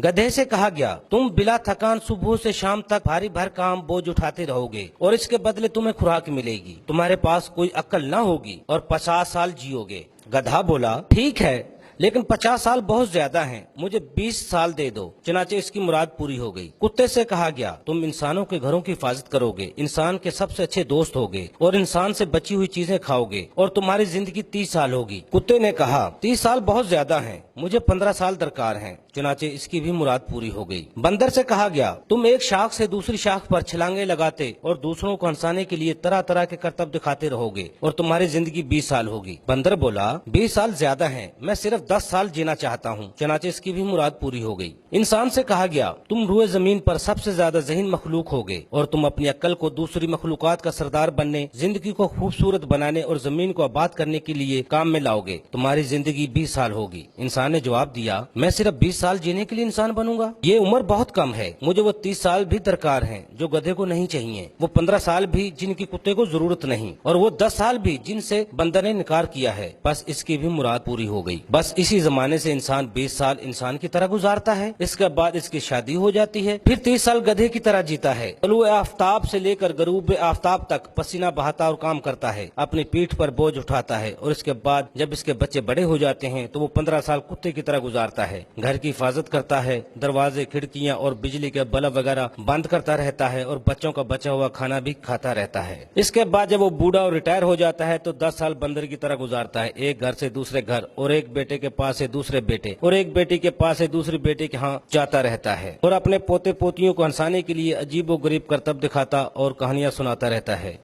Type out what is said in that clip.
गधे से कहा गया, तुम बिला थकान सुबह से शाम तक भारी भरकम बोझ उठाते रहोगे और इसके बदले तुम्हें खुराक मिलेगी। तुम्हारे पास कोई अक्ल न होगी और 50 साल जियोगे। गधा बोला, ठीक है, लेकिन 50 साल बहुत ज्यादा हैं, मुझे 20 साल दे दो। चनाचे इसकी मुराद पूरी हो गई। कुत्ते से कहा गया, तुम इंसानों के घरों की हिफाजत करोगे, इंसान के सबसे अच्छे दोस्त होगे और इंसान से बची हुई चीजें खाओगे और तुम्हारी जिंदगी 30 साल होगी। कुत्ते ने कहा, 30 साल बहुत ज्यादा हैं, मुझे 15 साल दरकार हैं। चुनाचे इसकी भी मुराद पूरी हो गई। बंदर से कहा गया, तुम एक शाख से दूसरी शाख पर छलांगे लगाते और दूसरों को हंसाने के लिए तरह तरह के करतब दिखाते रहोगे और तुम्हारी जिंदगी 20 साल होगी। बंदर बोला, 20 साल ज्यादा हैं, मैं सिर्फ 10 साल जीना चाहता हूँ। चुनाचे इसकी भी मुराद पूरी हो गई। इंसान से कहा गया, तुम रूए जमीन पर सबसे ज्यादा ज़हीन मखलूक होगे और तुम अपनी अक्ल को दूसरी मखलूकात का सरदार बनने, जिंदगी को खूबसूरत बनाने और जमीन को आबाद करने के लिए काम में लाओगे। तुम्हारी जिंदगी 20 साल होगी। इंसान ने जवाब दिया, मैं सिर्फ 20 साल जीने के लिए इंसान बनूंगा, ये उम्र बहुत कम है, मुझे वो 30 साल भी दरकार हैं जो गधे को नहीं चाहिए, वो 15 साल भी जिनकी कुत्ते को जरूरत नहीं, और वो 10 साल भी जिनसे बंदर ने इनकार किया है। बस इसकी भी मुराद पूरी हो गई। बस इसी जमाने से इंसान 20 साल इंसान की तरह गुजारता है, इसके बाद इसकी शादी हो जाती है, फिर 30 साल गधे की तरह जीता है। तलुए आफ्ताब से लेकर गरूब आफ्ताब तक पसीना बहाता और काम करता है, अपनी पीठ पर बोझ उठाता है, और इसके बाद जब इसके बच्चे बड़े हो जाते हैं तो वो 15 साल कुत्ते की तरह गुजारता है, घर की हिफाजत करता है, दरवाजे, खिड़कियां और बिजली के बल्ब वगैरह बंद करता रहता है और बच्चों का बचा हुआ खाना भी खाता रहता है। इसके बाद जब वो बूढ़ा और रिटायर हो जाता है तो 10 साल बंदर की तरह गुजारता है, एक घर से दूसरे घर और एक बेटे के पास से दूसरे बेटे और एक बेटी के पास से दूसरे बेटे के यहाँ जाता रहता है और अपने पोते पोतियों को हंसाने के लिए अजीबो गरीब करतब दिखाता और कहानियां सुनाता रहता है।